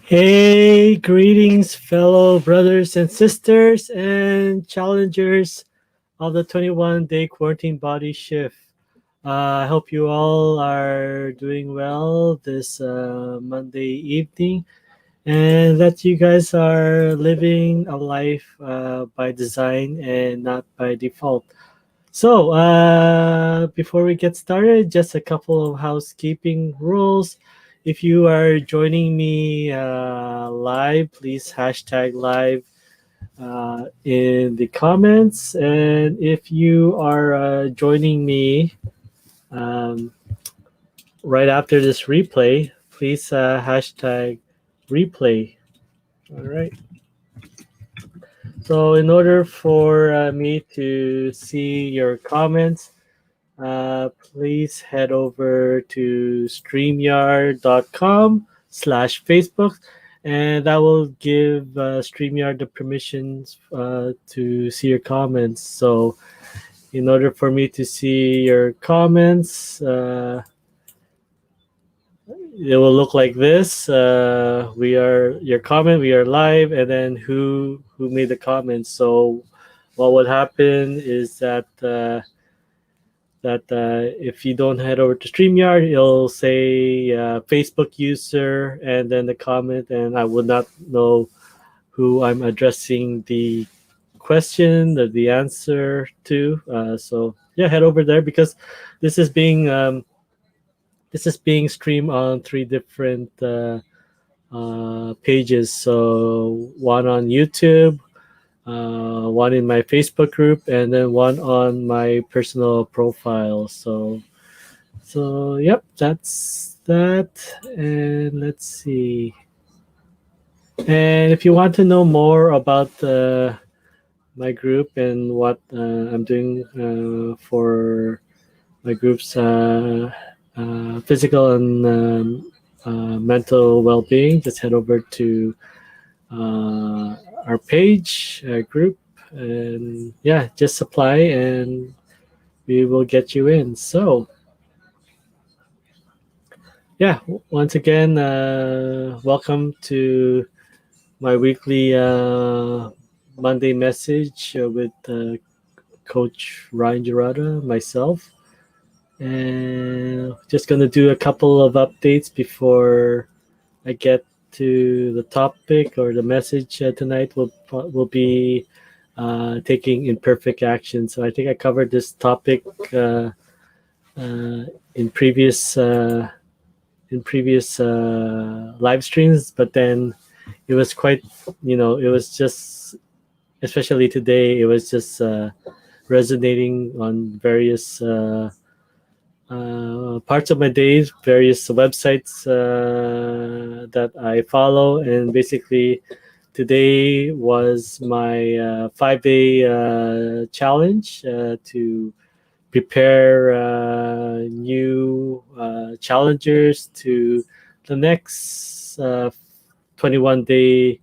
Hey, greetings, fellow brothers and sisters and challengers of the 21-day quarantine body shift. I hope you all are doing well this Monday evening and that you guys are living a life by design and not by default. So, before we get started, just a couple of housekeeping rules. If you are joining me live, please hashtag live in the comments. And if you are joining me um, right after this replay, please hashtag replay. All right. So, in order for me to see your comments, please head over to streamyard.com/Facebook, and that will give StreamYard the permissions to see your comments. So, in order for me to see your comments, it will look like this. We are your comment. We are live, and then who made the comment. So, what would happen is that if you don't head over to StreamYard, it'll say Facebook user and then the comment, and I would not know who I'm addressing the question or the answer to. So yeah, head over there because this is being um, this is being streamed on three different pages. So one on YouTube, one in my Facebook group, and then one on my personal profile. So yep, that's that. And let's see. And if you want to know more about my group and what I'm doing for my group's physical and mental well-being, just head over to our page, our group, and yeah, just apply and we will get you in. So yeah, once again, welcome to my weekly Monday message with Coach Ryan Jarata, myself. And just going to do a couple of updates before I get to the topic or the message tonight. Will be taking imperfect action. So I think I covered this topic uh, in previous live streams, but then it was quite, it was just, especially today, it was just resonating on various parts of my days, various websites that I follow, and basically today was my 5-day challenge to prepare new challengers to the next 21-day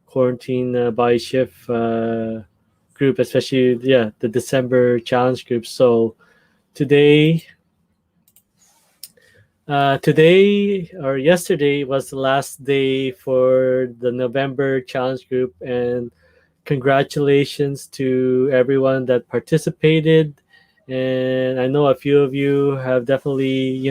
quarantine body shift group, especially the December challenge group. So today, today or yesterday was the last day for the November challenge group, and congratulations to everyone that participated. And I know a few of you have definitely,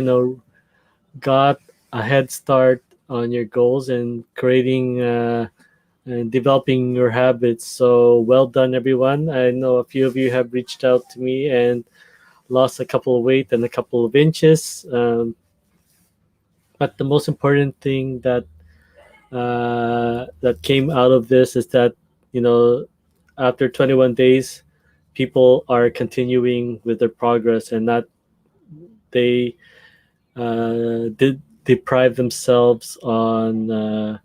got a head start on your goals and creating and developing your habits. So well done, everyone. I know a few of you have reached out to me and lost a couple of weight and a couple of inches. But the most important thing that came out of this is that, you know after 21 days, people are continuing with their progress and not they did deprive themselves on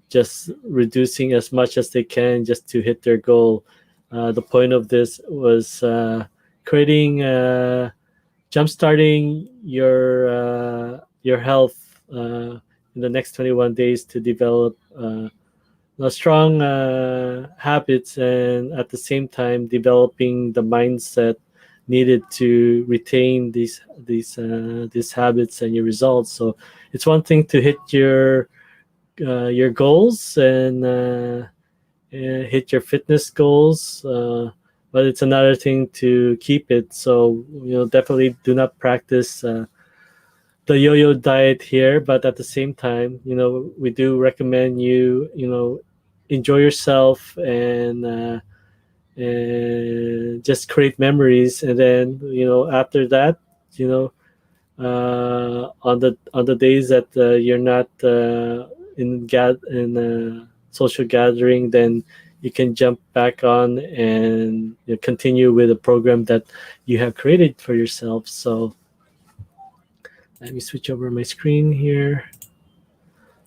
just reducing as much as they can just to hit their goal. The point of this was creating jumpstarting your health in the next 21 days to develop strong habits, and at the same time developing the mindset needed to retain these habits and your results. So it's one thing to hit your goals and hit your fitness goals. But it's another thing to keep it. So definitely do not practice the yo-yo diet here. But at the same time, we do recommend you enjoy yourself and just create memories. And then after that, you know on the days that you're not in social gathering, then you can jump back on and continue with a program that you have created for yourself. So let me switch over my screen here.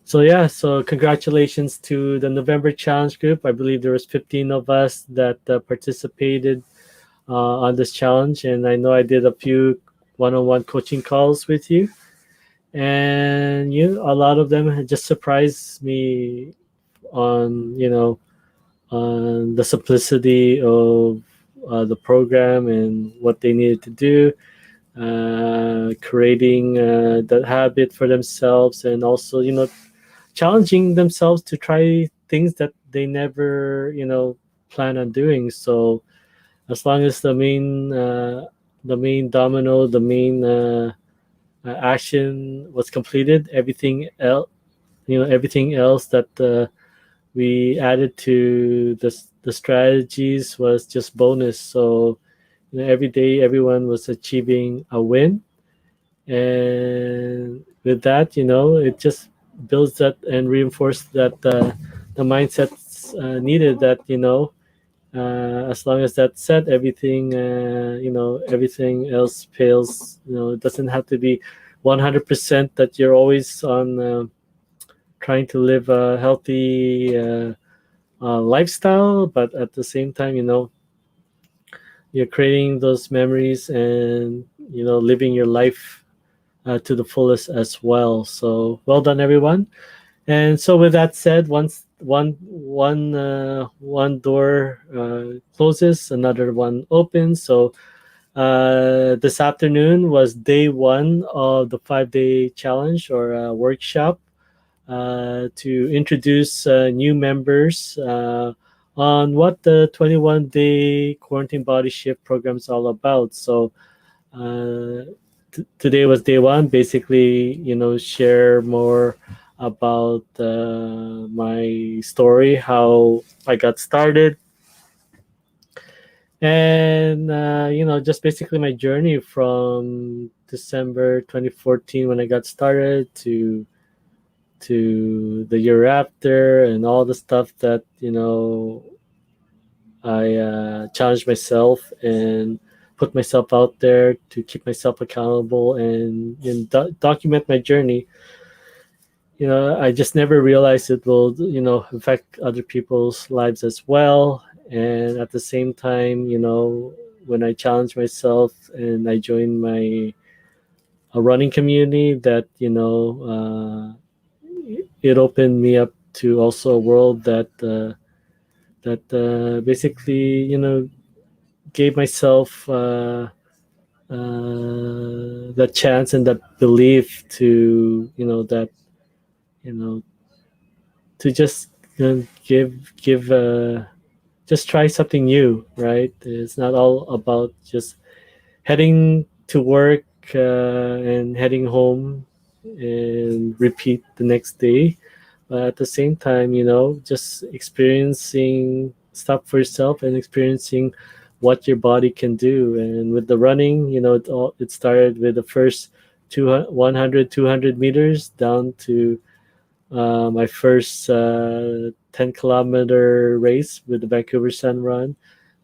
So yeah, so congratulations to the November challenge group. I believe there was 15 of us that participated on this challenge, and I know I did a few one-on-one coaching calls with you, and a lot of them had just surprised me on on the simplicity of the program and what they needed to do, creating that habit for themselves, and also challenging themselves to try things that they never plan on doing. So as long as the main domino, the main action was completed, everything else that we added to the strategies was just bonus. So every day everyone was achieving a win, and with that, it just builds that and reinforces that the mindsets needed, that as long as that's set, everything everything else fails. It doesn't have to be 100% that you're always on trying to live a healthy lifestyle, but at the same time, you're creating those memories and living your life to the fullest as well. So well done, everyone. And so with that said, once one door closes, another one opens. So this afternoon was day one of the 5-day challenge or workshop to introduce new members on what the 21-day quarantine body shift program is all about. So today was day one. Basically, share more about my story, how I got started, and just basically my journey from December 2014 when I got started to the year after, and all the stuff that I challenged myself and put myself out there to keep myself accountable and document my journey. I just never realized it will affect other people's lives as well. And at the same time, when I challenged myself and I joined my a running community, that it opened me up to also a world that basically gave myself that chance and that belief to that you know to just give just try something new, right? It's not all about just heading to work and heading home and repeat the next day. But at the same time, just experiencing stuff for yourself and experiencing what your body can do. And with the running, it started with the first 100 200 meters down to my first 10-kilometer race with the Vancouver Sun Run,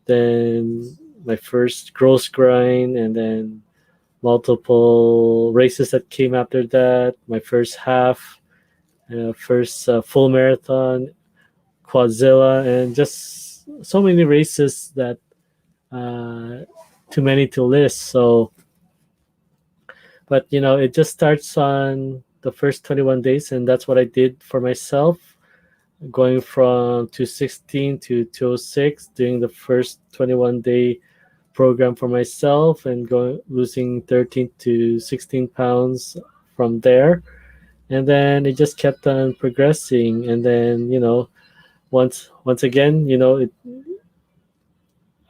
then my first gross grind, and then multiple races that came after that, my first half, first full marathon, Quadzilla, and just so many races that uh, too many to list. So, but it just starts on the first 21 days, and that's what I did for myself, going from 216 to 206, doing the first 21-day program for myself, and going losing 13 to 16 pounds from there. and then it just kept on progressing. And then once again,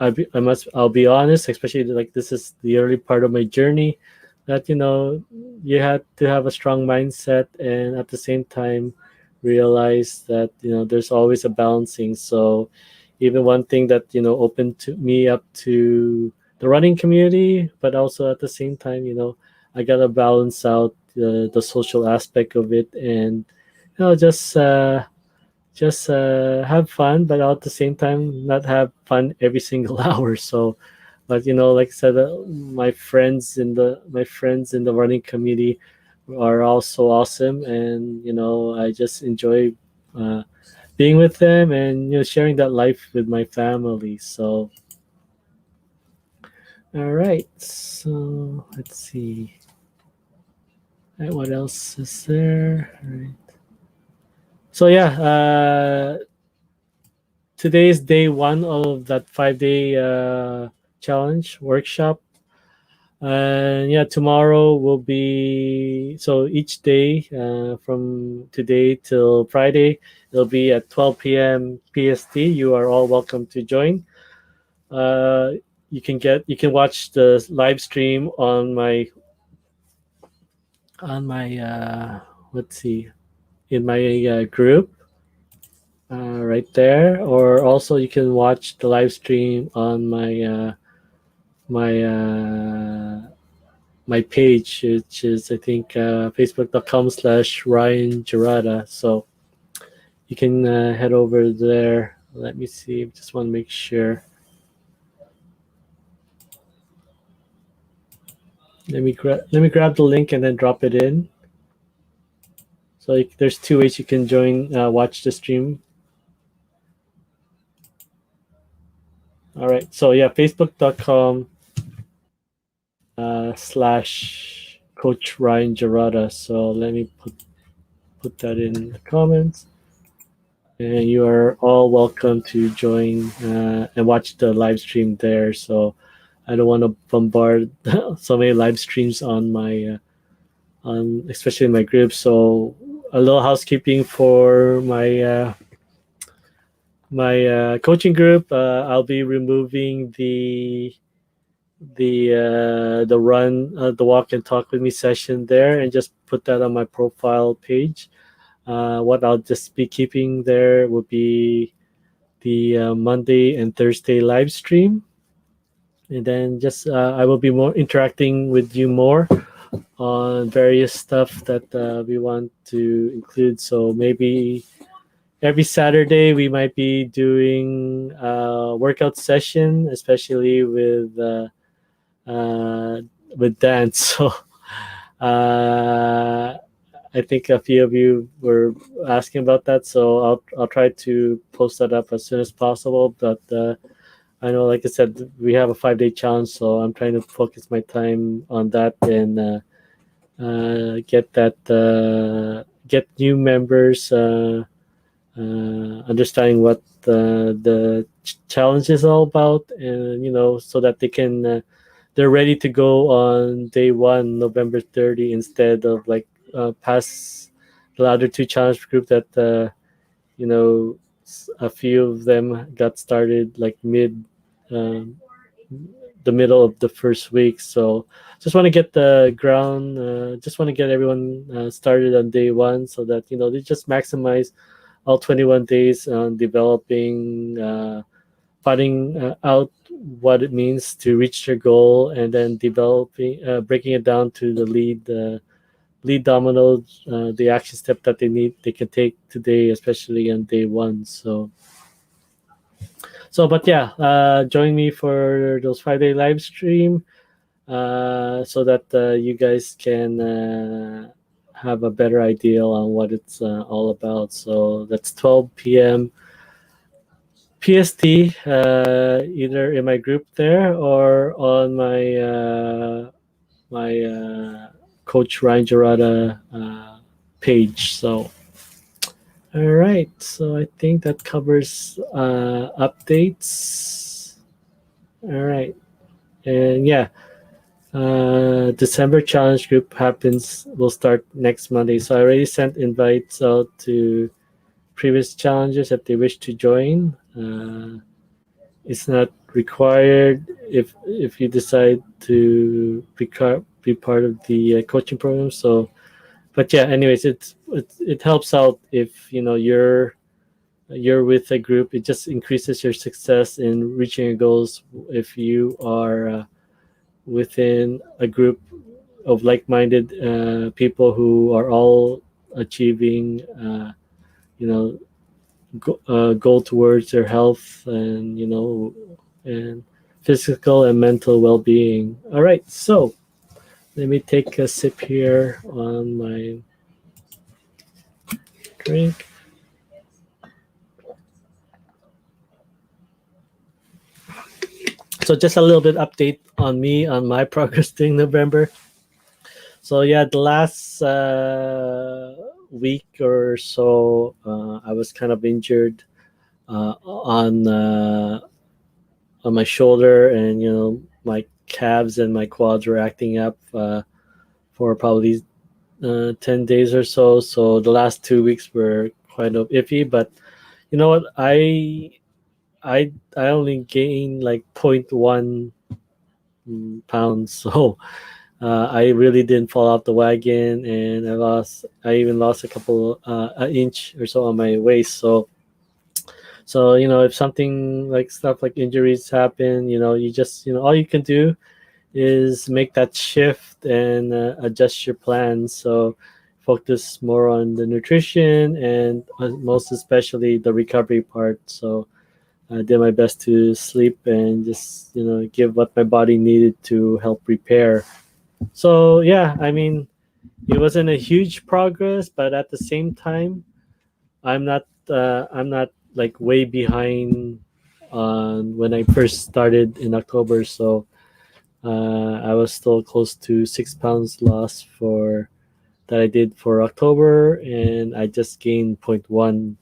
I'll be honest, especially like this is the early part of my journey, that you had to have a strong mindset, and at the same time realize that there's always a balancing. So even one thing that opened to me up to the running community, but also at the same time, I gotta balance out the social aspect of it, and just have fun, but at the same time not have fun every single hour. So, but like I said, my friends in the running community are also awesome, and I just enjoy uh, being with them, and sharing that life with my family. So, all right. So let's see. All right, what else is there? All right. So yeah, today is day one of that 5 day challenge workshop. And yeah, tomorrow will be, so each day from today till Friday, it'll be at 12 p.m. PST. You are all welcome to join. Uh, you can watch the live stream on my let's see, in my group right there, or also you can watch the live stream on my my page, which is I think facebook.com/Ryan Jarata. So you can head over there. Let me see. Just want to make sure. Let me grab the link and then drop it in. So there's two ways you can join, watch the stream. All right. So yeah, facebook.com slash Coach Ryan Jarata. So let me put that in the comments. And you are all welcome to join and watch the live stream there. So I don't want to bombard so many live streams on my on especially in my group. So a little housekeeping for my coaching group. I'll be removing the run, the walk and talk with me session there, and just put that on my profile page. What I'll just be keeping there would be the Monday and Thursday live stream, and then just I will be more interacting with you more on various stuff that we want to include. So maybe every Saturday we might be doing a workout session, especially uh, with dance. So uh, I think a few of you were asking about that, so I'll try to post that up as soon as possible. But I know, like I said, we have a 5 day challenge, so I'm trying to focus my time on that, and get new members understanding what the challenge is all about, and so that they're ready to go on day one, November 30, instead of like past the other two challenge group that you know a few of them got started like um, the middle of the first week. So just want to get the ground, just want to get everyone started on day one, so that they just maximize all 21 days on developing, finding out what it means to reach their goal, and then developing, breaking it down to the lead domino, the action step that they can take today, especially on day one. So but yeah, join me for those 5 day live stream, so that you guys can have a better idea on what it's all about. So that's 12 p.m. PST, either in my group there or on my Coach Ryan Jarata page. So, all right. So I think that covers updates. All right, and yeah, December challenge group happens will start next Monday. So I already sent invites out to previous challengers if they wish to join. It's not required if you decide to be part of the coaching program. So, but yeah, anyways, it helps out if you're with a group. It just increases your success in reaching your goals if you are within a group of like-minded people who are all achieving, you know, goal towards their health and and physical and mental well-being. All right, so let me take a sip here on my drink. So just a little bit update on me on my progress during November. So yeah, the last week or so, I was kind of injured on my shoulder, and my calves and my quads were acting up for probably 10 days or so. So the last 2 weeks were quite iffy, but you know what? I only gained like point 0.1 pounds, so I really didn't fall off the wagon, and I even lost a couple an inch or so on my waist. So if something like stuff like injuries happen, you just all you can do is make that shift and adjust your plan. So focus more on the nutrition and most especially the recovery part. So I did my best to sleep and just give what my body needed to help repair. So yeah, I mean, it wasn't a huge progress, but at the same time, I'm not like way behind on when I first started in October. So I was still close to 6 pounds loss for that I did for October, and I just gained point 0.1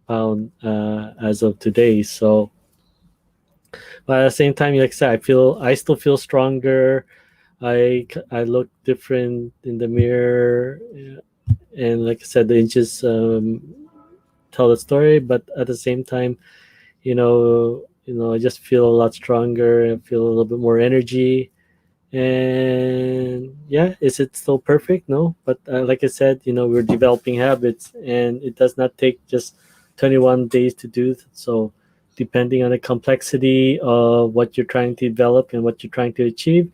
pound as of today. So, but at the same time, like I said, I still feel stronger. I look different in the mirror, and like I said, the inches tell the story. But at the same time, I just feel a lot stronger. I feel a little bit more energy. And yeah, is it still perfect? No, but like I said, we're developing habits, and it does not take just 21 days to do so. Depending on the complexity of what you're trying to develop and what you're trying to achieve,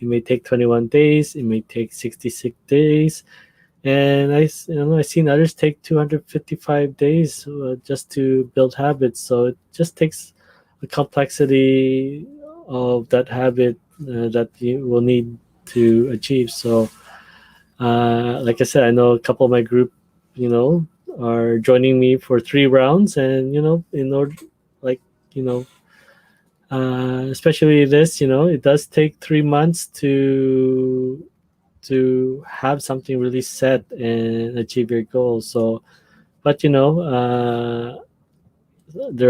it may take 21 days, it may take 66 days, and I've seen others take 255 days just to build habits. So it just takes a complexity of that habit that you will need to achieve. So like I said, I know a couple of my group you know are joining me for 3 rounds, and in order, like, you know especially this, it does take 3 months to have something really set and achieve your goals. So, but there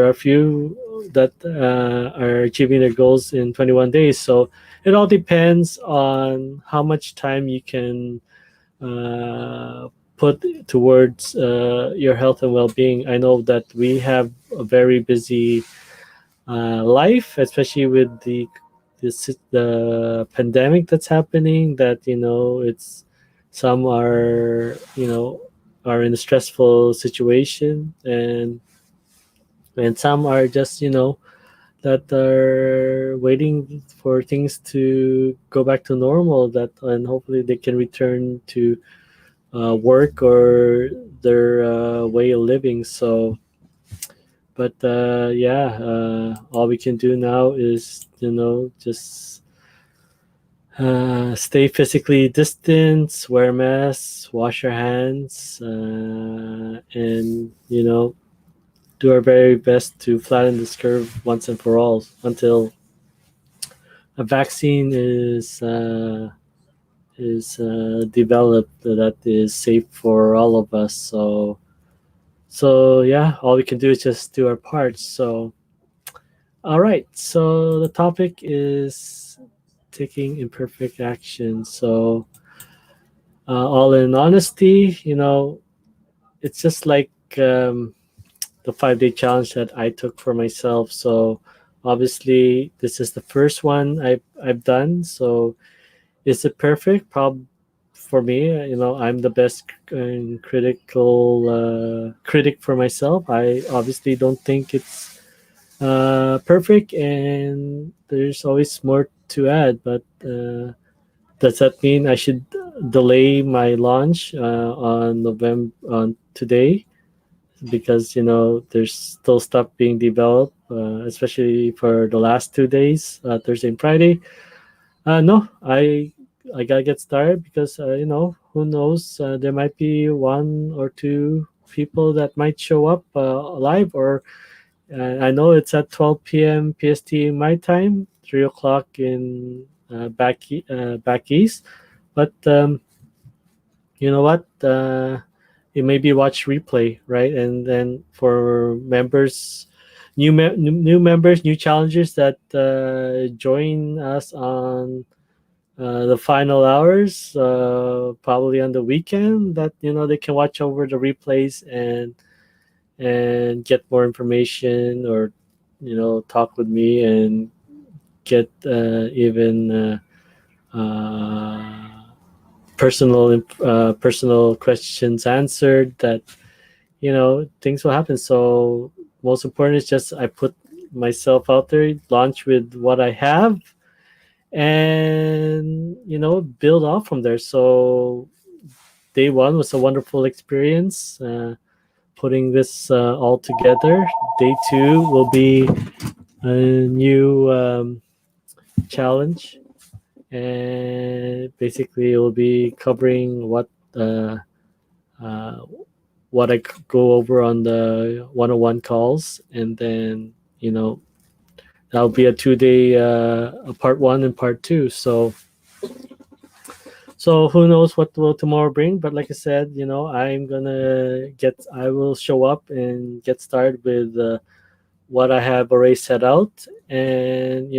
are a few that are achieving their goals in 21 days. So it all depends on how much time you can put towards your health and well-being. I know that we have a very busy life, especially with the pandemic that's happening. That it's some are in a stressful situation, and some are just that are waiting for things to go back to normal. That and hopefully they can return to work or their way of living. So but yeah, all we can do now is just stay physically distant, wear masks, wash our hands, and do our very best to flatten this curve once and for all until a vaccine is developed that is safe for all of us. So yeah, all we can do is just do our part. So all right. So the topic is taking imperfect action. So, all in honesty, it's just like the 5 day challenge that I took for myself. So, obviously, this is the first one I've done. So, is it perfect? For me, I'm the best critical critic for myself. I obviously don't think it's perfect, and there's always more to add. But does that mean I should delay my launch on November on today? Because there's still stuff being developed, especially for the last 2 days, Thursday and Friday. No, I gotta get started because who knows? There might be one or two people that might show up live, or I know it's at 12 p.m. PST my time, 3 o'clock in back east. But you know what? You maybe watch replay, right? And then for members, new members, new challengers that join us on the final hours, probably on the weekend, that they can watch over the replays and get more information, or talk with me and get even personal questions answered, that things will happen. So most important is just I put myself out there, launch with what I have, and build off from there. So day one was a wonderful experience, putting this all together. Day two will be a new challenge, and basically it will be covering uh, what I go over on the 101 calls, and then that'll be a 2 day, a part one and part two. So who knows what will tomorrow bring? But like I said, I will show up and get started with what I have already set out, and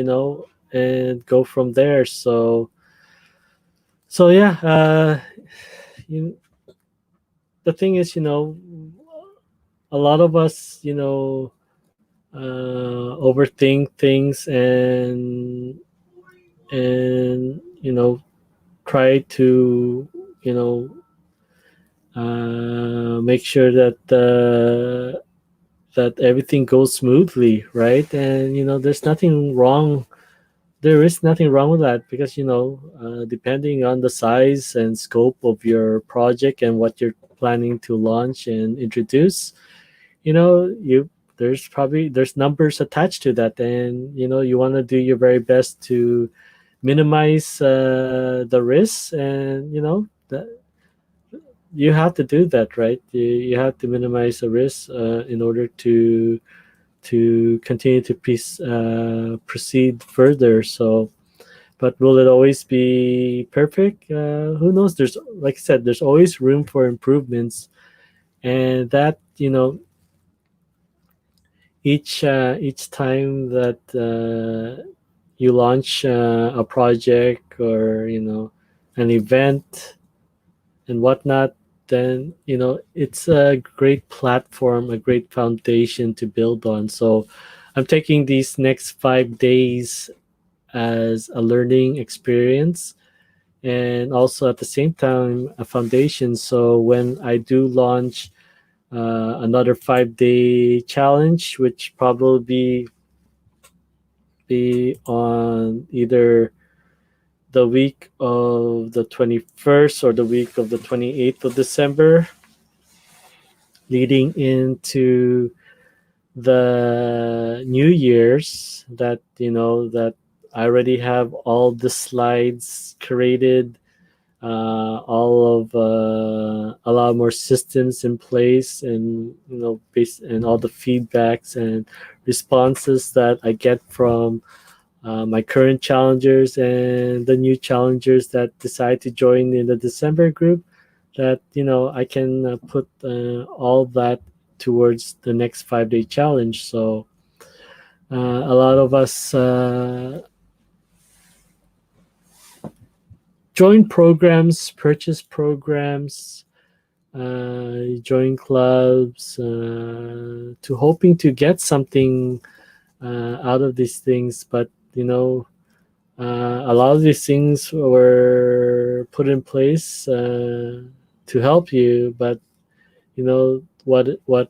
and go from there. So yeah, you, the thing is, a lot of us, overthink things, and try to you know make sure that everything goes smoothly, right? And there is nothing wrong with that, because depending on the size and scope of your project and what you're planning to launch and introduce, you there's numbers attached to that, and you want to do your very best to minimize the risks, and you have to do that, right? You have to minimize the risks in order to continue to proceed further. So, but will it always be perfect? Who knows? There's, like I said, there's always room for improvements, and that each time that you launch a project, or an event and whatnot, then it's a great platform, a great foundation to build on. So I'm taking these next 5 days as a learning experience, and also at the same time a foundation. So when I do launch another 5 day challenge, which probably be on either the week of the 21st or the week of the 28th of December, leading into the New Year's, that I already have all the slides created, all of a lot more systems in place, and based and all the feedbacks and responses that I get from my current challengers and the new challengers that decide to join in the December group, that I can put all that towards the next 5 day challenge. So a lot of us join programs, purchase programs, join clubs, to hoping to get something out of these things. But a lot of these things were put in place to help you, but what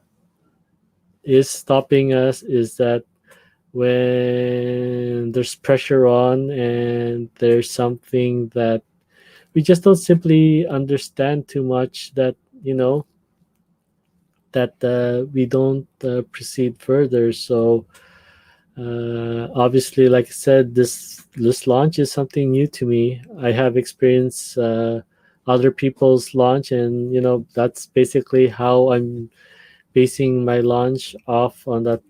is stopping us is that when there's pressure on and there's something that we just don't simply understand too much, that we don't proceed further. So obviously, like I said, this launch is something new to me. I have experienced other people's launch, and that's basically how I'm basing my launch off on that,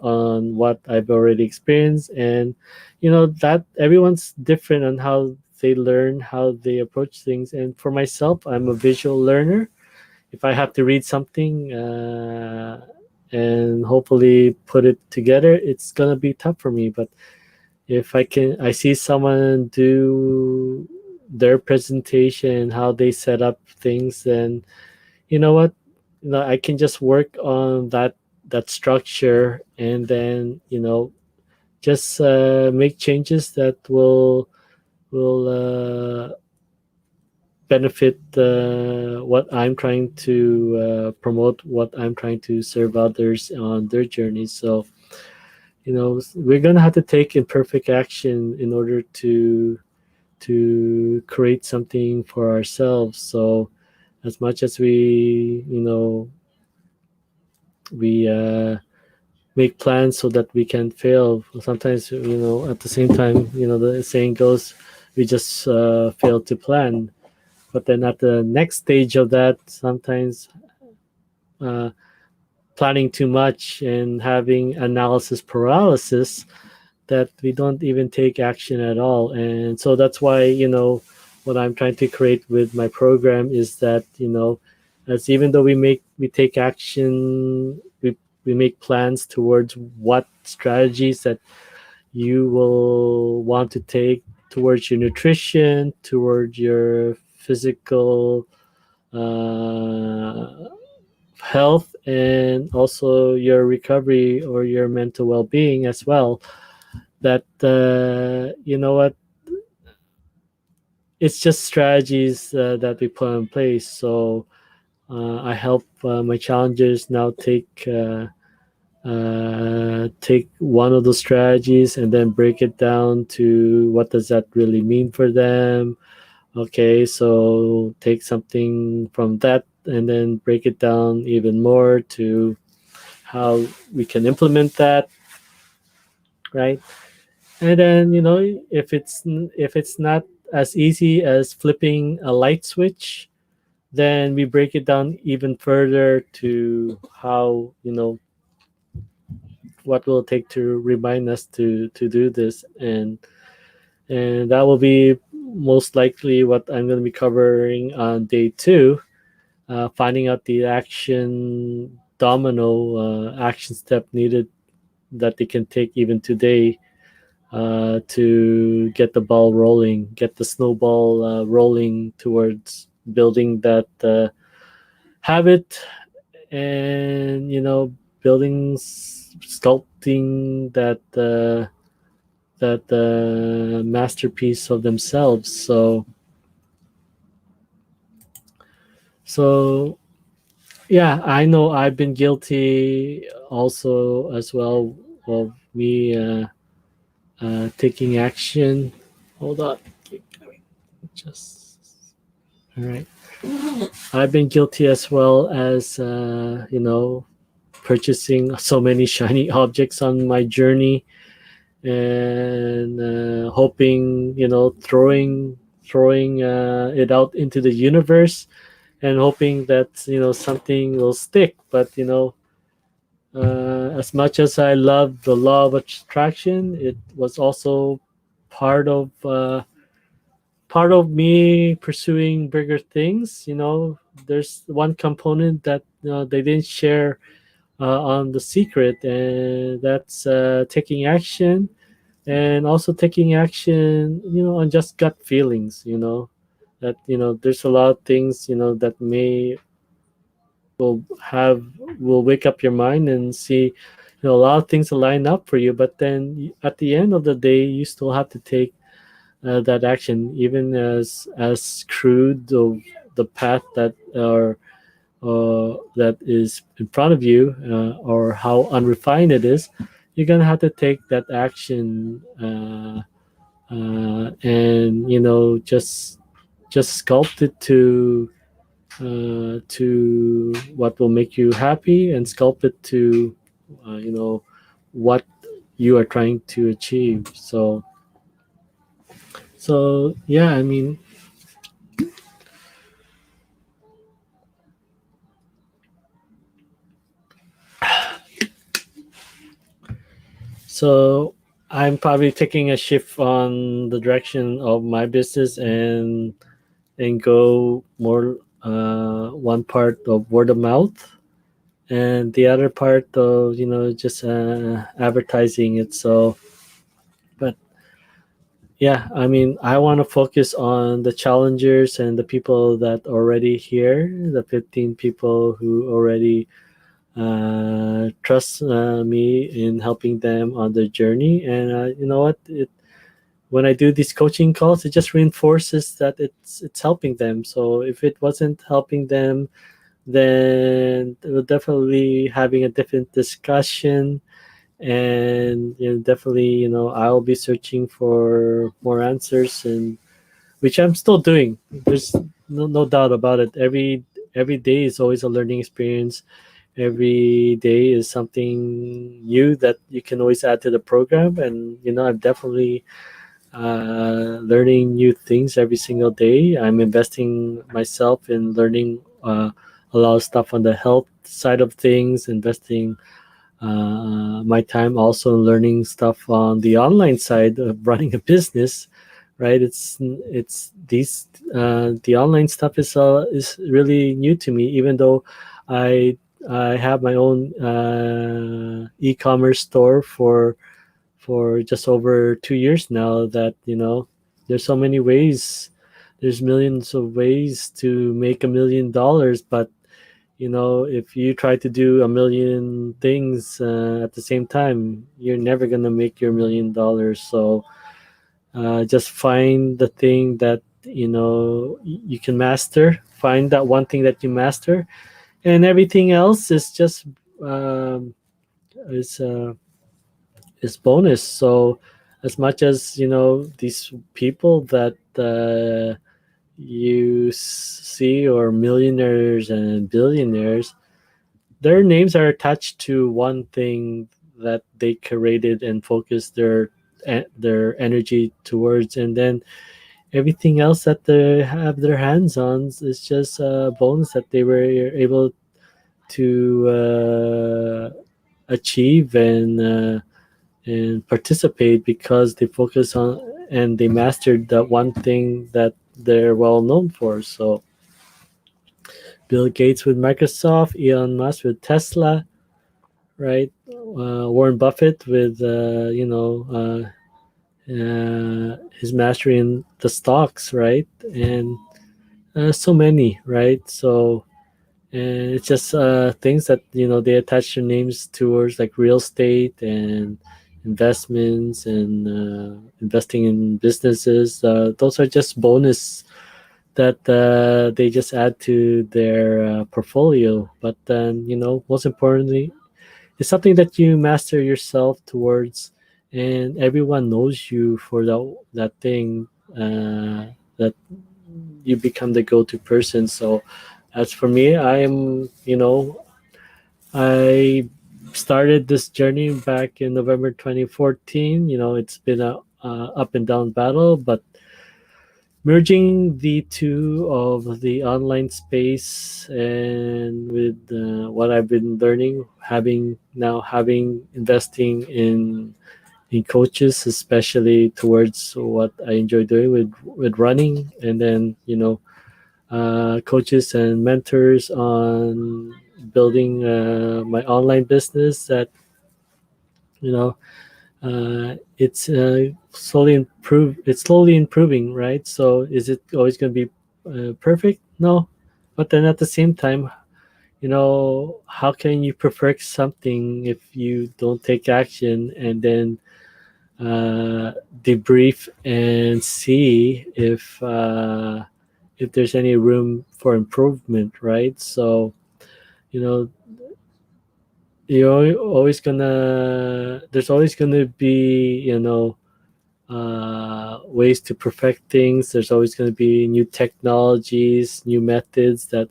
on what I've already experienced. And that everyone's different on how they learn, how they approach things. And for myself, I'm a visual learner. If I have to read something and hopefully put it together, it's gonna be tough for me. But if I see someone do their presentation, how they set up things, then you know what, I can just work on that structure, and then just make changes that will benefit what I'm trying to promote, what I'm trying to serve others on their journey. So we're gonna have to take imperfect action in order to create something for ourselves. So as much as we make plans so that we can fail, sometimes at the same time, the saying goes, we just fail to plan. But then at the next stage of that, sometimes uh, planning too much and having analysis paralysis, that we don't even take action at all. And so that's why what I'm trying to create with my program is that as even though we take action, we make plans towards what strategies that you will want to take towards your nutrition, towards your physical uh, health, and also your recovery or your mental well-being as well. That what, it's just strategies that we put in place. So I help my challengers now take one of those strategies and then break it down to what does that really mean for them. Okay, so take something from that and then break it down even more to how we can implement that, right? And then if it's not as easy as flipping a light switch, then we break it down even further to how what will it take to remind us to do this. And that will be most likely what I'm going to be covering on day two, finding out the action domino action step needed that they can take even today to get the ball rolling, get the snowball rolling towards building that habit, and building, sculpting that masterpiece of themselves. So yeah, I know I've been guilty also as well of me taking action. Hold on, just all right. I've been guilty as well as purchasing so many shiny objects on my journey, and hoping, throwing it out into the universe, and hoping that something will stick. But as much as I love the law of attraction, it was also part of uh, part of me pursuing bigger things. There's one component that they didn't share on the secret, and that's taking action, and also taking action, on just gut feelings, that there's a lot of things, that may will have will wake up your mind and see, a lot of things will line up for you, but then at the end of the day you still have to take that action, even as crude of the path that is in front of you, or how unrefined it is. You're gonna have to take that action, and just sculpt it to what will make you happy, and sculpt it to what you are trying to achieve. So yeah, I mean, so I'm probably taking a shift on the direction of my business, and go more, one part of word of mouth, and the other part of just advertising it. So, but yeah, I mean, I want to focus on the challengers and the people that already here, the 15 people who already trust me in helping them on their journey. And you know what? When I do these coaching calls, it just reinforces that it's helping them. So if it wasn't helping them, then we're definitely having a different discussion, and definitely, I'll be searching for more answers, and which I'm still doing. There's no doubt about it. Every day is always a learning experience. Every day is something new that you can always add to the program, and I'm definitely learning new things every single day. I'm investing myself in learning a lot of stuff on the health side of things, investing my time also in learning stuff on the online side of running a business. Right? It's these the online stuff is really new to me, even though I I have my own e-commerce store for just over 2 years now. That there's so many ways, there's millions of ways to make $1 million, but if you try to do a million things at the same time, you're never gonna make your $1 million. So just find the thing that you can master. Find that one thing that you master, and everything else is just um, is uh, is bonus. So as much as these people that you see, or millionaires and billionaires, their names are attached to one thing that they created and focused their energy towards, and then everything else that they have their hands on is just a bonus that they were able to achieve, and participate, because they focus on and they mastered that one thing that they're well known for. So Bill Gates with Microsoft, Elon Musk with Tesla, right? Warren Buffett with his mastery in the stocks, right? And so many, right? So, and it's just things that they attach their names towards, like real estate and investments, and investing in businesses. Those are just bonus that they just add to their portfolio. But then, most importantly, it's something that you master yourself towards, and everyone knows you for that thing, that you become the go-to person. So as for me, I started this journey back in November 2014. It's been a up and down battle, but merging the two of the online space, and with what I've been learning, having investing in coaches, especially towards what I enjoy doing with running, and then coaches and mentors on building my online business, that you know it's slowly improving, right? So is it always going to be perfect? No, but then at the same time, how can you perfect something if you don't take action and then debrief and see if there's any room for improvement, right? So you know you're always gonna there's always gonna be ways to perfect things. There's always going to be new technologies, new methods that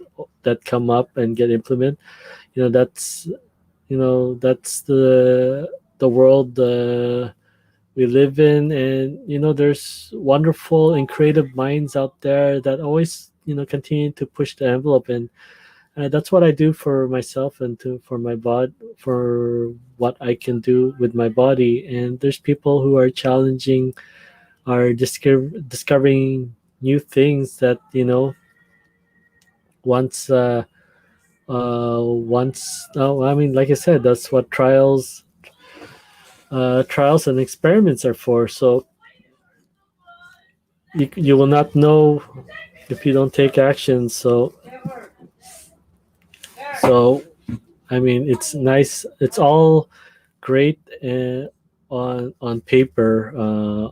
come up and get implemented. That's the world we live in, and there's wonderful and creative minds out there that always continue to push the envelope, and that's what I do for myself and for my body, for what I can do with my body. And there's people who are challenging, are discovering new things that once I mean, like I said, that's what trials and experiments are for. So you will not know if you don't take action. So I mean, it's nice, it's all great on paper,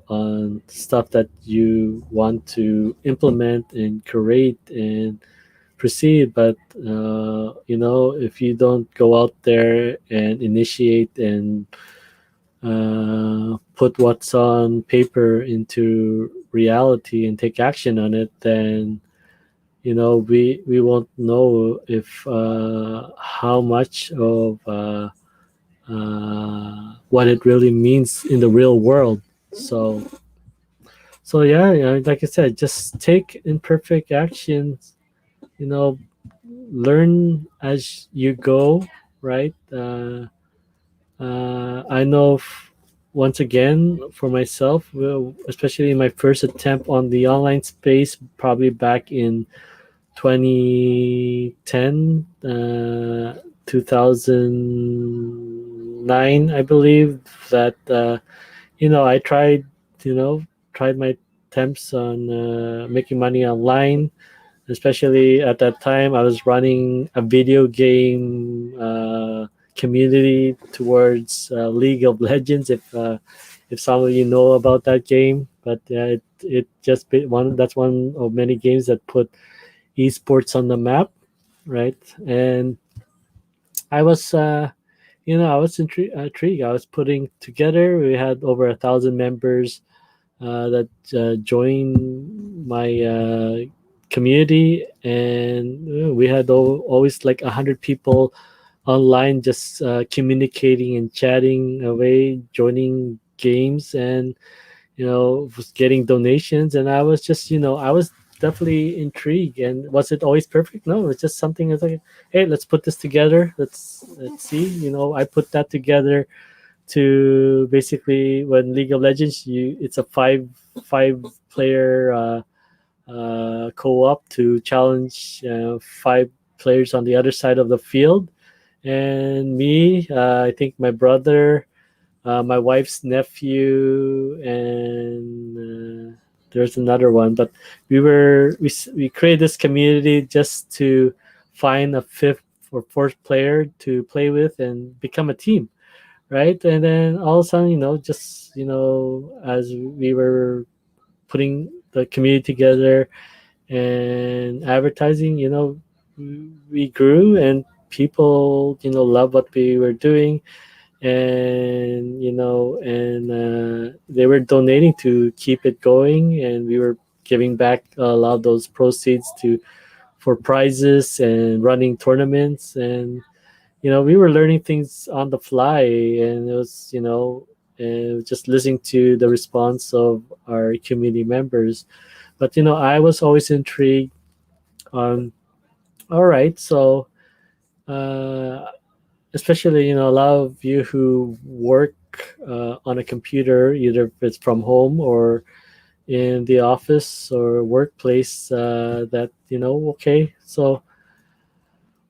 on stuff that you want to implement and create and proceed. But if you don't go out there and initiate and put what's on paper into reality and take action on it, then we won't know if how much of what it really means in the real world. So yeah, like I said, just take imperfect actions, you know learn as you go, right? I know, once again, for myself, well, especially in my first attempt on the online space, probably back in 2010, 2009, I believe, that I tried my attempts on making money online. Especially at that time, I was running a video game community towards League of Legends. If some of you know about that game, but it just one that's one of many games that put esports on the map, right? And I was intrigued. I was putting together. We had over 1,000 members that joined my community, and we had always like 100 people online, just communicating and chatting away, joining games, and was getting donations. And I was just I was definitely intrigued. And was it always perfect? No, it's just something that's like, hey, let's put this together. Let's see. I put that together to basically, when League of Legends, it's a five player co-op to challenge five players on the other side of the field. And me, I think my brother, my wife's nephew, and there's another one. But we created this community just to find a fifth or fourth player to play with and become a team, right? And then all of a sudden, just as we were putting the community together and advertising, we grew, and people love what we were doing. And they were donating to keep it going, and we were giving back a lot of those proceeds to for prizes and running tournaments. And we were learning things on the fly, and it was just listening to the response of our community members. But I was always intrigued on, all right, so uh, especially a lot of you who work on a computer, either if it's from home or in the office or workplace, that okay, so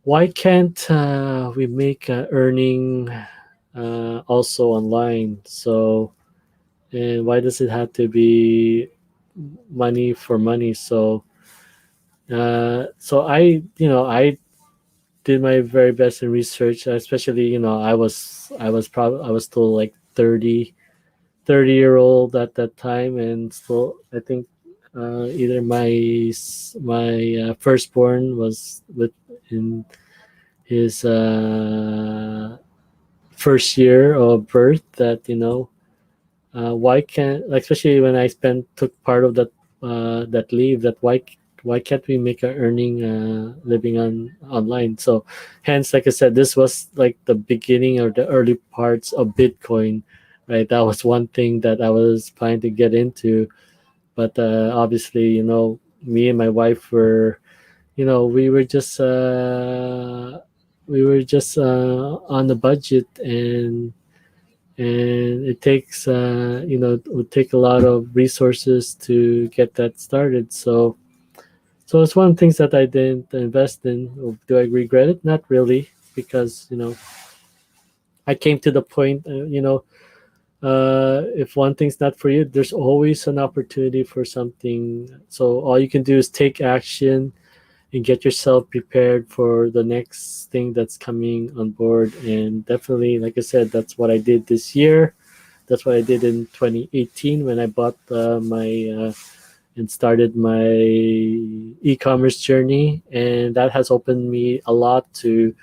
why can't we make earning also online. So, and why does it have to be money for money? So, so I did my very best in research, especially, I was still like 30-year old at that time, and still, I think, either my firstborn was with in his first year of birth. That, why can't, like, especially when I spent took part of that leave, that why can't we make a earning, living on online? So hence, like I said, this was like the beginning or the early parts of Bitcoin, right? That was one thing that I was planning to get into. But obviously, me and my wife were, we were just on the budget, and it takes, it would take a lot of resources to get that started. So it's one of the things that I didn't invest in. Do I regret it? Not really, because I came to the point, if one thing's not for you, there's always an opportunity for something. So all you can do is take action and get yourself prepared for the next thing that's coming on board. And definitely, like I said, that's what I did this year. That's what I did in 2018 when I bought my and started my e-commerce journey, and that has opened me a lot to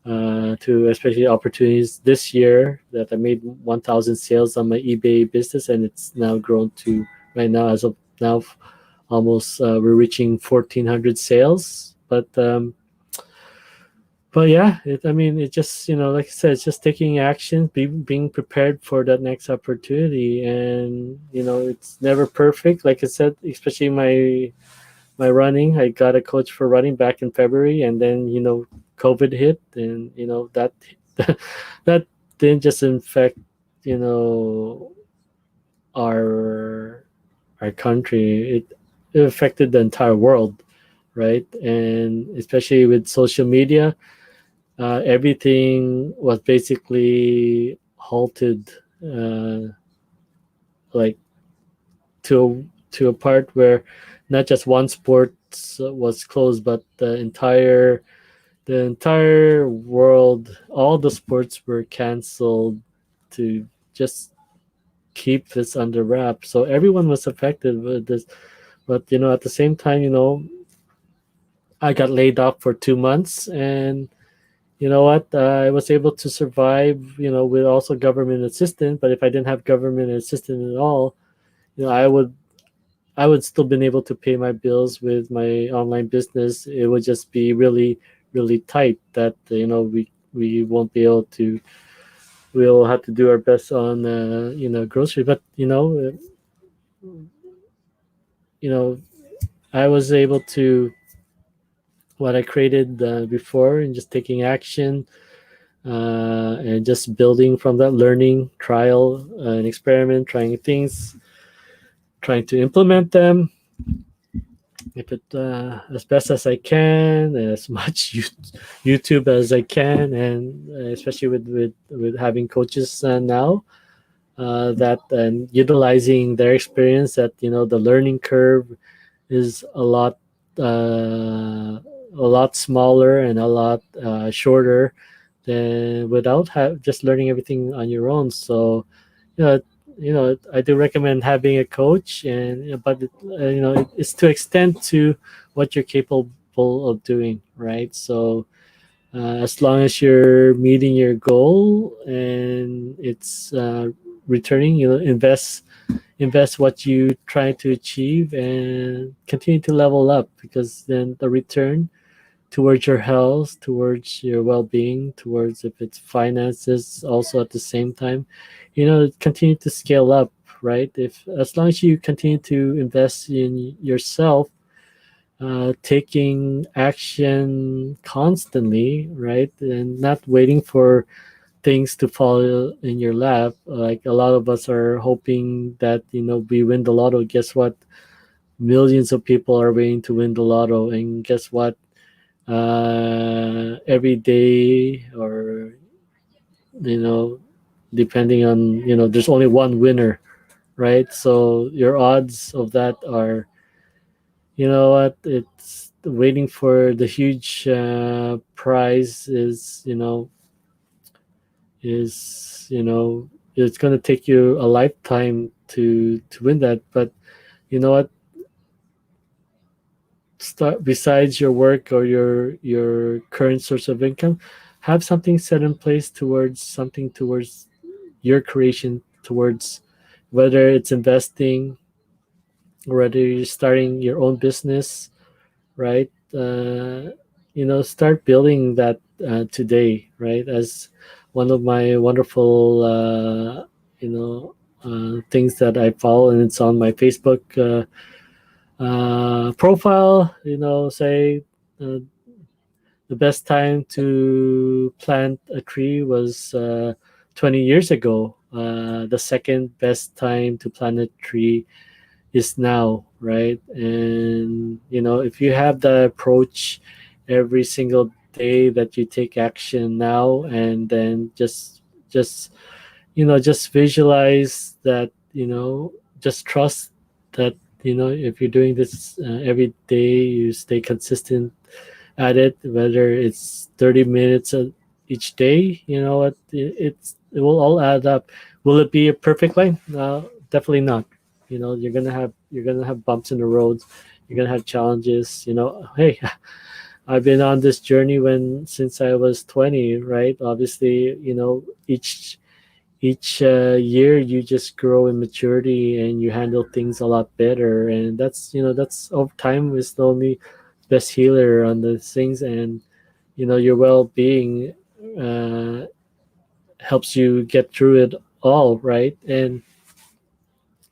especially opportunities this year. That I made 1,000 sales on my eBay business, and it's now grown to, right now, as of now, almost, we're reaching 1,400 sales. But yeah, I mean, it just, like I said, it's just taking action, being prepared for that next opportunity. And it's never perfect, like I said, especially my running. I got a coach for running back in February, and then COVID hit, and that that didn't just infect, you know our our country. It affected the entire world, right? And especially with social media, everything was basically halted, like, to a part where not just one sport was closed, but the entire world, all the sports were canceled to just keep this under wraps. So everyone was affected with this. But at the same time, I got laid off for 2 months, and you know what? I was able to survive, with also government assistance. But if I didn't have government assistance at all, I would still been able to pay my bills with my online business. It would just be really, really tight. That we won't be able to. We'll have to do our best on grocery. But you know, I was able to, what I created before, and just taking action, and just building from that, learning, trial, and experiment, trying things, trying to implement them, if it as best as I can, as much YouTube as I can, and especially with having coaches now, that, and utilizing their experience, that the learning curve is a lot smaller and a lot shorter than without just learning everything on your own. So, you know, I do recommend having a coach, and but it's to extend to what you're capable of doing, right? So, as long as you're meeting your goal, and it's returning, invest what you try to achieve, and continue to level up, because then the return towards your health, towards your well-being, towards, if it's finances, also at the same time, continue to scale up, right? If As long as you continue to invest in yourself, taking action constantly, right, and not waiting for things to fall in your lap. Like, a lot of us are hoping that we win the lotto. Guess what? Millions of people are waiting to win the lotto, and guess what? Every day, or you know, depending on, there's only one winner, right? So your odds of that are, you know what, it's waiting for the huge prize is, it's going to take you a lifetime to win that. But you know what, start besides your work or your current source of income, have something set in place towards something, towards your creation, towards whether it's investing, whether you're starting your own business, right? Start building that today, right? As one of my wonderful things that I follow, and it's on my Facebook profile, say uh, the best time to plant a tree was 20 years ago. The second best time to plant a tree is now, right? And if you have the approach every single day, that you take action now, and then just visualize that, just trust that, if you're doing this every day, you stay consistent at it, whether it's 30 minutes each day, it will all add up. Will it be a perfect line? No, definitely not. You're gonna have bumps in the roads. You're gonna have challenges. Hey, I've been on this journey when since I was 20, right? Obviously, each year you just grow in maturity and you handle things a lot better, and that's over time is the only best healer on the things. And your well-being uh, helps you get through it all, right? And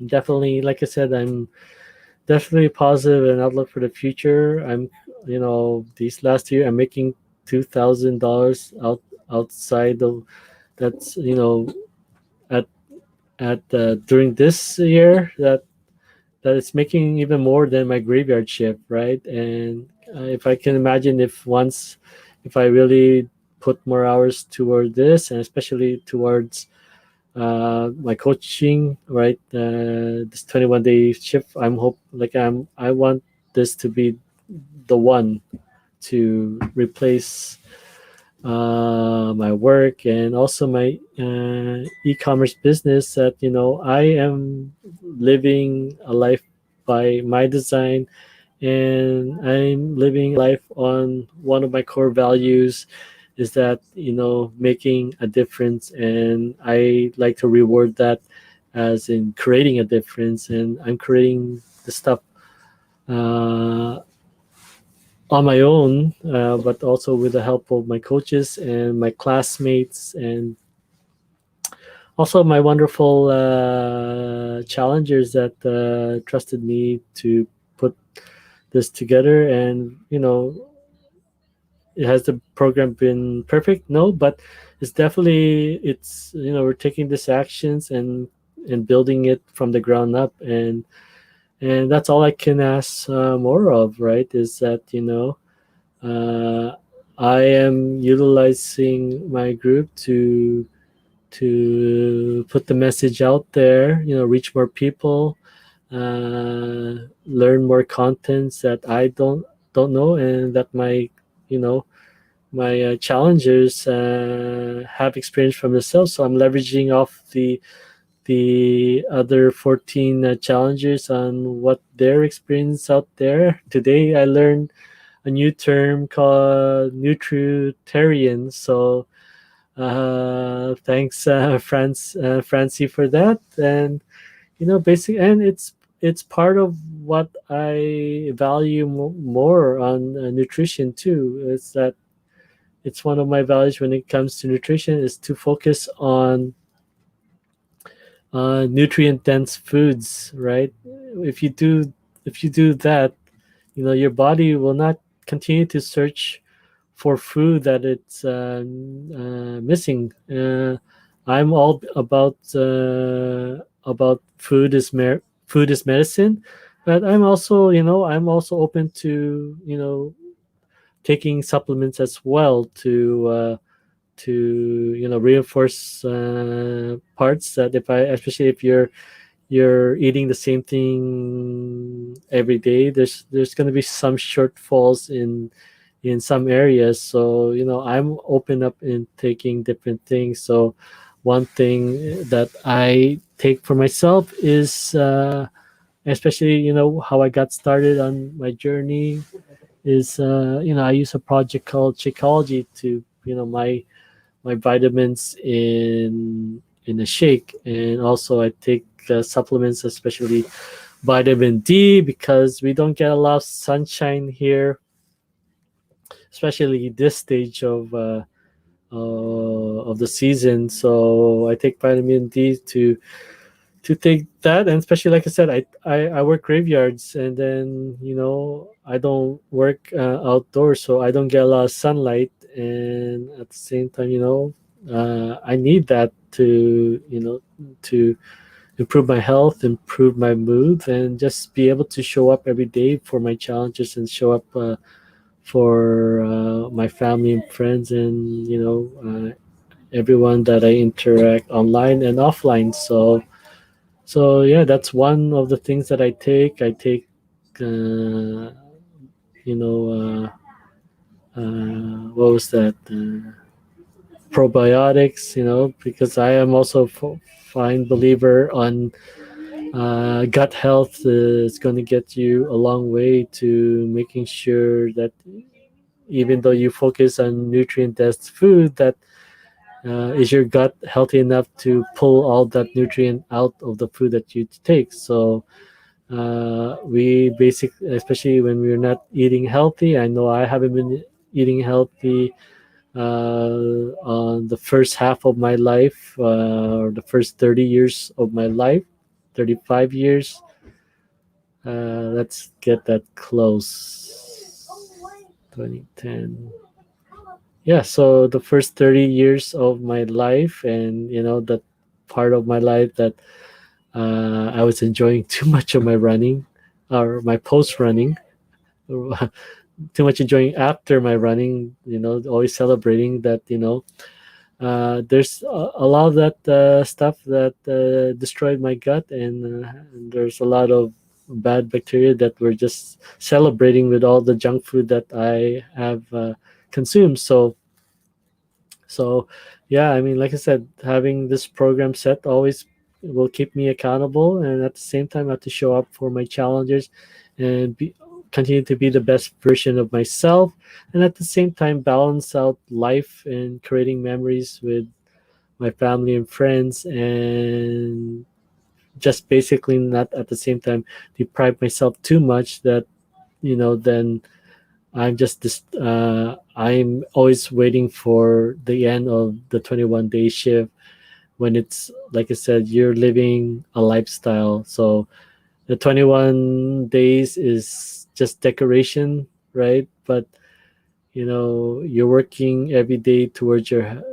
definitely, like I said, I'm definitely positive and outlook for the future. I'm these last year I'm making $2,000 outside of, that's at during this year, that it's making even more than my graveyard shift, right? And if I can imagine, if I really put more hours toward this, and especially towards my coaching, right? This 21-day shift, I want this to be the one to replace my work, and also my e-commerce business, that I am living a life by my design, and I'm living a life on one of my core values, is that making a difference, and I like to reward that as in creating a difference. And I'm creating the stuff uh, on my own, but also with the help of my coaches and my classmates, and also my wonderful challengers that trusted me to put this together. And has the program been perfect? No, but it's we're taking these actions and building it from the ground up, and that's all I can ask more of, right? Is that uh, I am utilizing my group to put the message out there, reach more people, learn more contents that I don't know, and that my challengers have experience from themselves. So I'm leveraging off the other 14 challengers on what their experience out there. Today I learned a new term called nutritarian. So thanks, Francie, for that. And and it's part of what I value more on nutrition too. Is that it's one of my values when it comes to nutrition, is to focus on nutrient dense foods, right? If you do that, your body will not continue to search for food that it's missing. I'm all about food is medicine, but I'm also open to taking supplements as well, to reinforce parts that if I especially if you're eating the same thing every day, there's going to be some shortfalls in some areas. So I'm open up in taking different things. So one thing that I take for myself is especially how I got started on my journey is I use a project called Shakeology to my vitamins in a shake, and also I take supplements, especially vitamin D, because we don't get a lot of sunshine here, especially this stage of the season. So I take vitamin D to take that, and especially like I said, I work graveyards, and then I don't work outdoors, so I don't get a lot of sunlight, and at the same time I need that to improve my health, improve my mood, and just be able to show up every day for my challenges and show up for my family and friends, and everyone that I interact online and offline. So yeah, that's one of the things that I take. I take, you know, what was that? Probiotics. Because I am also fine believer on gut health is going to get you a long way to making sure that even though you focus on nutrient dense food, that is your gut healthy enough to pull all that nutrient out of the food that you take. So we especially when we're not eating healthy, I know I haven't been eating healthy on the first half of my life, or the first 30 years of my life, 35 years. Let's get that close. 2010. Yeah, so the first 30 years of my life, and that part of my life that I was enjoying too much of my running, or my post running, too much enjoying after my running, always celebrating that, there's a lot of that stuff that destroyed my gut, and there's a lot of bad bacteria that we're just celebrating with all the junk food that I have consumed. So yeah, I mean, like I said, having this program set always will keep me accountable, and at the same time I have to show up for my challengers and continue to be the best version of myself, and at the same time balance out life and creating memories with my family and friends, and just basically not at the same time deprive myself too much that then I'm just this. I'm always waiting for the end of the 21-day shift, when it's like I said, you're living a lifestyle. So the 21 days is just decoration, right? But you're working every day towards you're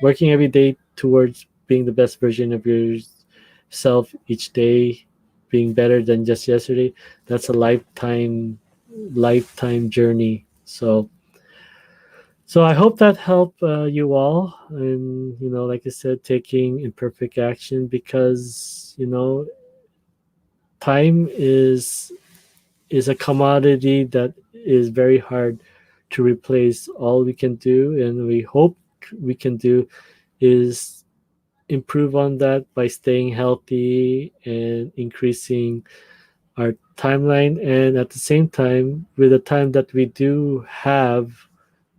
working every day towards being the best version of yourself each day, being better than just yesterday. That's a lifetime journey. So I hope that helped you all, and like I said, taking imperfect action, because time is a commodity that is very hard to replace. All we can do, and we hope we can do, is improve on that by staying healthy and increasing our timeline, and at the same time, with the time that we do have,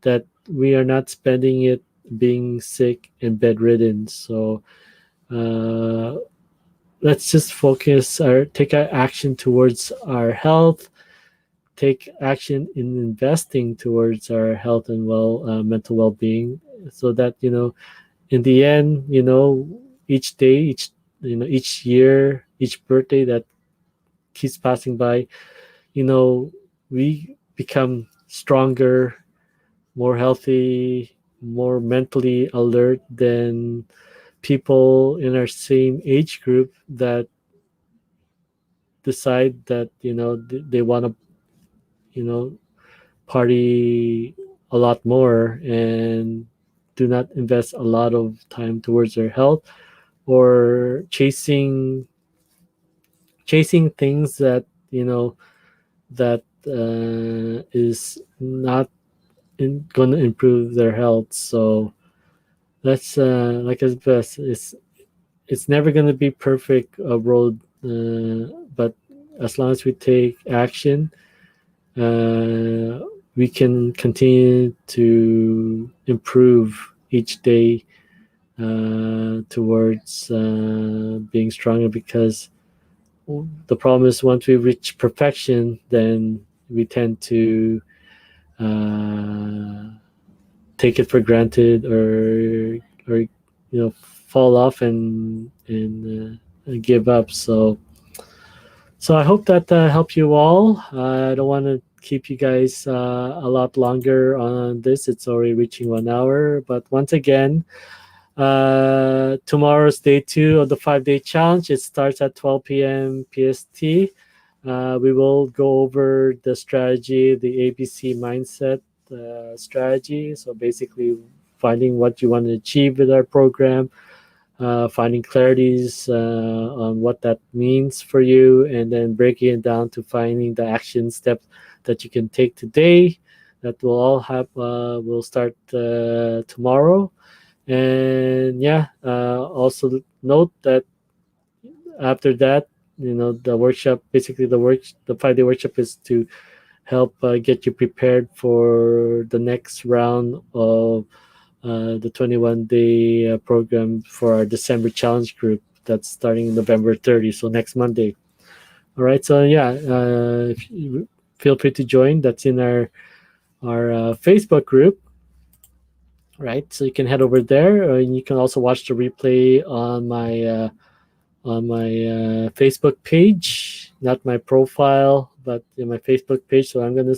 that we are not spending it being sick and bedridden. So uh, let's just focus or take action towards our health, take action in investing towards our health and mental well-being, so that in the end, each day, each year, each birthday that keeps passing by, you know we become stronger, more healthy, more mentally alert than people in our same age group that decide that they want to, party a lot more and do not invest a lot of time towards their health, or chasing things that that is not going to improve their health. So that's like as best, it's never going to be perfect road, but as long as we take action, uh, we can continue to improve each day towards being stronger. Because the problem is, once we reach perfection, then we tend to uh, take it for granted, or fall off and give up. So I hope that helped you all. I don't want to keep you guys a lot longer on this. It's already reaching 1 hour. But once again, tomorrow's day 2 of the 5-day challenge. It starts at 12 p.m. PST. We will go over the strategy, the ABC mindset strategy. So basically, finding what you want to achieve with our program, finding clarities on what that means for you, and then breaking it down to finding the action steps that you can take today. That will all have will start tomorrow. And yeah, also note that after that, the workshop, basically the 5-day workshop, is to help get you prepared for the next round of the 21-day program for our December challenge group that's starting November 30, so next Monday. All right, so yeah, feel free to join. That's in our Facebook group, right? So you can head over there, and you can also watch the replay on my Facebook page, not my profile, but in my Facebook page. So I'm gonna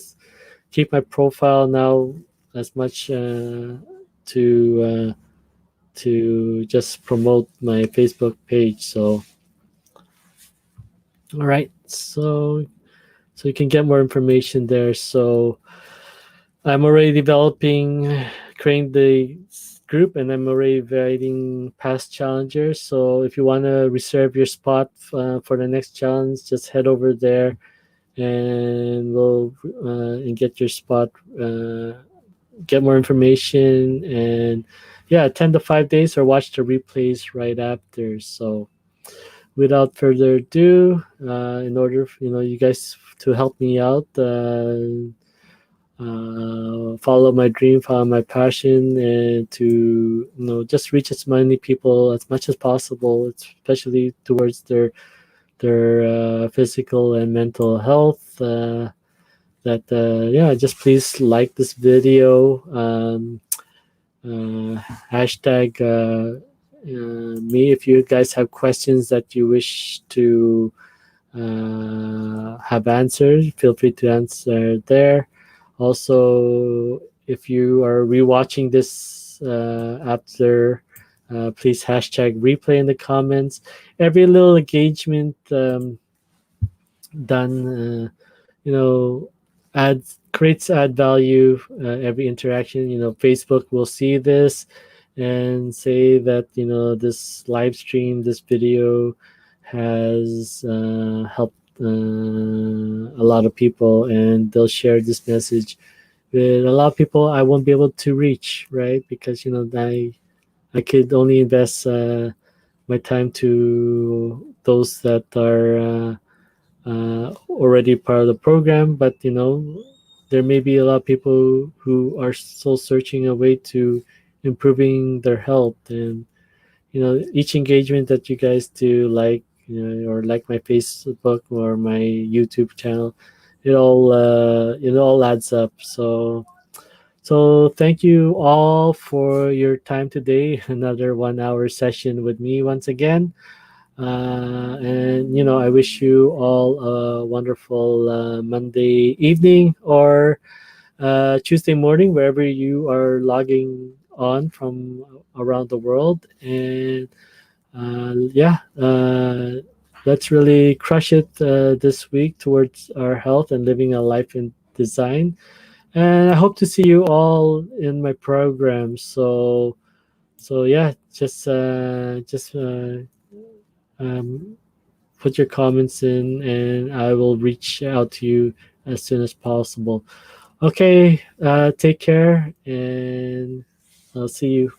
keep my profile now as much to just promote my Facebook page. So all right, so you can get more information there. So I'm already developing, creating the group, and I'm already inviting past challengers. So if you want to reserve your spot for the next challenge, just head over there, and we'll and get your spot, get more information, and yeah, attend the 5 days or watch the replays right after. So without further ado, in order you guys to help me out, follow my dream, follow my passion, and to just reach as many people as much as possible, especially towards their physical and mental health. That yeah, just please like this video. Hashtag me if you guys have questions that you wish to have answered. Feel free to answer there. Also, if you are rewatching this after, please hashtag replay in the comments. Every little engagement done, you know, adds creates add value. Every interaction, Facebook will see this and say that this live stream, this video has helped a lot of people, and they'll share this message with a lot of people I won't be able to reach, right? Because I could only invest my time to those that are already part of the program. But there may be a lot of people who are still searching a way to improving their health. And each engagement that you guys do, like or like my Facebook or my YouTube channel, it all adds up. So thank you all for your time today. Another 1 hour session with me once again. And I wish you all a wonderful Monday evening, or Tuesday morning, wherever you are logging on from around the world. And yeah, let's really crush it this week towards our health and living a life in design. and I hope to see you all in my program. So yeah, just um, put your comments in, and I will reach out to you as soon as possible. Okay, take care, and I'll see you.